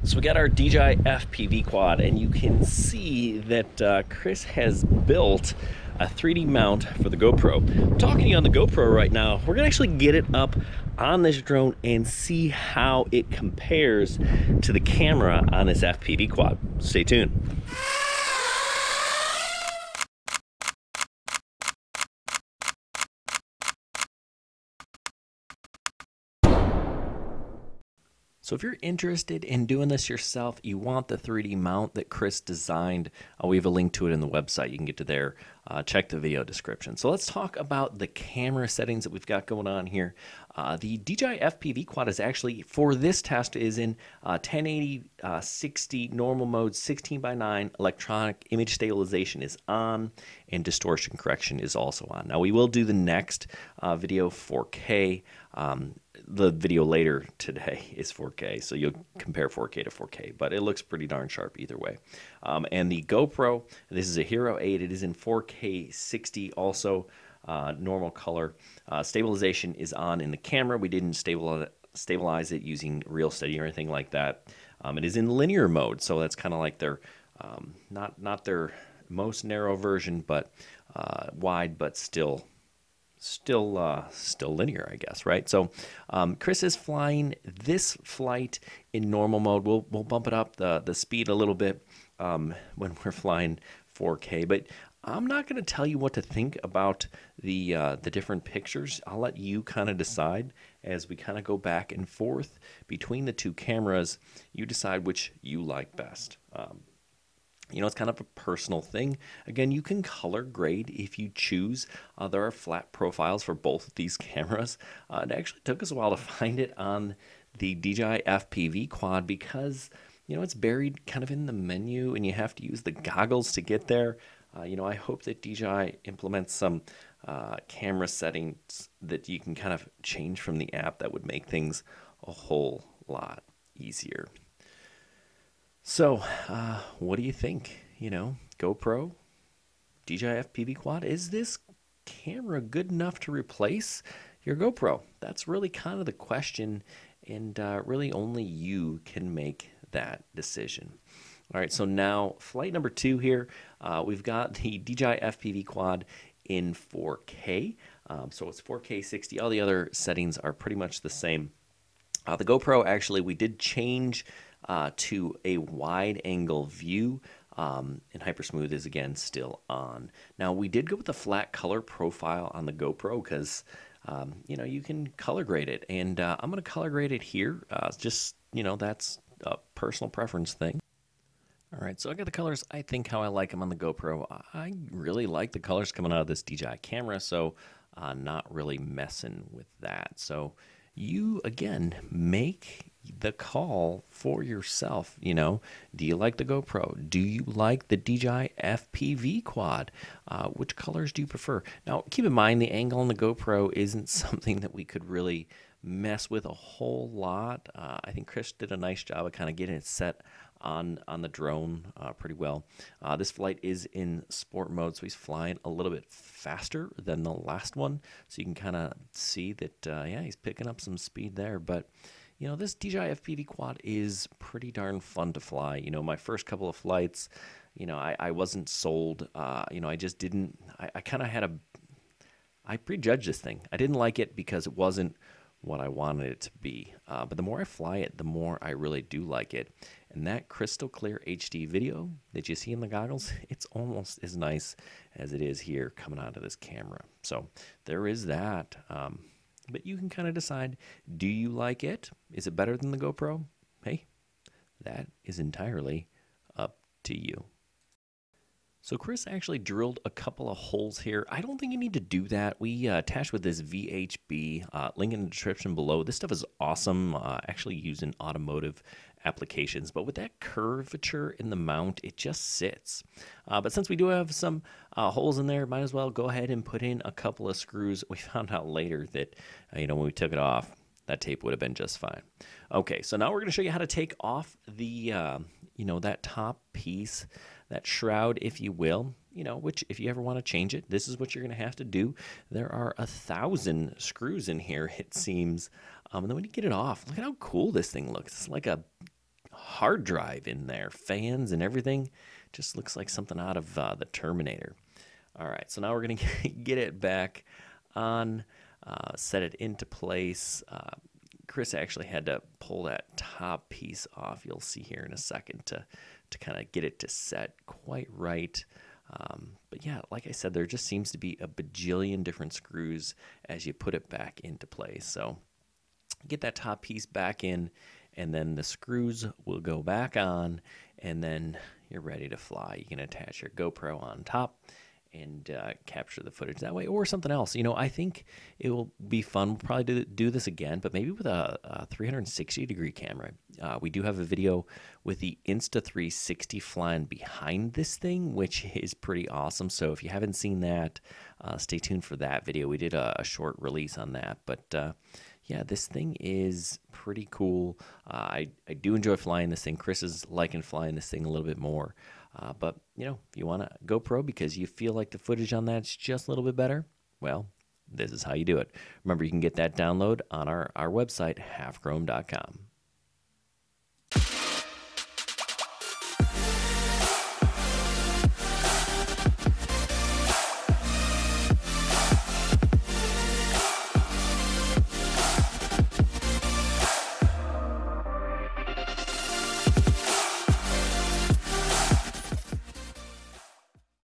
So we got our DJI FPV quad, and you can see that Chris has built a 3D mount for the GoPro. I'm talking to you on the GoPro right now. We're gonna actually get it up on this drone and see how it compares to the camera on this FPV quad. Stay tuned. So if you're interested in doing this yourself, you want the 3D mount that Chris designed, we have a link to it in the website. You can get to there. Check the video description. So let's talk about the camera settings that we've got going on here. The DJI FPV quad is actually, for this test, is in 1080 60 normal mode, 16:9. Electronic image stabilization is on, and distortion correction is also on. Now we will do the next video 4K. The video later today is 4K, so you'll compare 4K to 4K, but it looks pretty darn sharp either way. And the GoPro, this is a Hero 8. It is in 4K 60 also, normal color. Stabilization is on in the camera. We didn't stabilize it using Real Steady or anything like that. It is in linear mode, so that's kind of like their not their most narrow version, but wide, but still linear, I guess, right? So Chris is flying this flight in normal mode. We'll bump it up the speed a little bit when we're flying 4K, but I'm not going to tell you what to think about the different pictures. I'll let you kind of decide as we kind of go back and forth between the two cameras. You decide which you like best. You know, it's kind of a personal thing. Again, you can color grade if you choose. There are flat profiles for both of these cameras. It actually took us a while to find it on the DJI FPV quad because, you know, it's buried kind of in the menu and you have to use the goggles to get there. You know, I hope that DJI implements some camera settings that you can kind of change from the app that would make things a whole lot easier. So, what do you think? You know, GoPro, DJI FPV quad, is this camera good enough to replace your GoPro? That's really kind of the question, and really only you can make that decision. All right, so now flight number 2 here. We've got the DJI FPV quad in 4K. So it's 4K 60. All the other settings are pretty much the same. The GoPro, actually, we did change to a wide angle view, and hypersmooth is again still on. Now we did go with the flat color profile on the GoPro because you know, you can color grade it, and I'm going to color grade it here. Just, you know, that's a personal preference thing. All right, so I got the colors, I think, how I like them on the GoPro. I really like the colors coming out of this DJI camera, so not really messing with that. So you, again, make the call for yourself. You know, do you like the GoPro? Do you like the DJI FPV quad? Which colors do you prefer? Now, keep in mind, the angle on the GoPro isn't something that we could really mess with a whole lot. I think Chris did a nice job of kind of getting it set on the drone pretty well. This flight is in sport mode, so he's flying a little bit faster than the last one. So you can kind of see that, yeah, he's picking up some speed there. But, you know, this DJI FPV quad is pretty darn fun to fly. You know, my first couple of flights, you know, I wasn't sold. You know, I just didn't, I kind of had I prejudged this thing. I didn't like it because it wasn't what I wanted it to be. But the more I fly it, the more I really do like it. And that crystal clear HD video that you see in the goggles, it's almost as nice as it is here coming out of this camera. So there is that. But you can kind of decide, do you like it? Is it better than the GoPro? Hey, that is entirely up to you. So Chris actually drilled a couple of holes here. I don't think you need to do that. We attached with this VHB, link in the description below. This stuff is awesome, actually used in automotive applications. But with that curvature in the mount, it just sits. But since we do have some holes in there, might as well go ahead and put in a couple of screws. We found out later that, you know, when we took it off, that tape would have been just fine. Okay, so now we're going to show you how to take off the, you know, that top piece, that shroud, if you will, you know, which if you ever want to change it, this is what you're going to have to do. There are 1,000 screws in here, it seems. And then when you get it off, look at how cool this thing looks. It's like a hard drive in there, fans and everything. Just looks like something out of the Terminator. All right, so now we're going to get it back on, set it into place. Chris actually had to pull that top piece off. You'll see here in a second to kind of get it to set quite right. But yeah, like I said, there just seems to be a bajillion different screws as you put it back into place. So get that top piece back in, and then the screws will go back on, and then you're ready to fly. You can attach your GoPro on top and capture the footage that way, or something else. You know, I think it will be fun. We'll probably do this again, but maybe with a 360-degree camera. We do have a video with the Insta360 flying behind this thing, which is pretty awesome. So if you haven't seen that, stay tuned for that video. We did a short release on that, but yeah, this thing is pretty cool. I do enjoy flying this thing. Chris is liking flying this thing a little bit more. But, you know, if you want to GoPro because you feel like the footage on that's just a little bit better, well, this is how you do it. Remember, you can get that download on our website, halfchrome.com.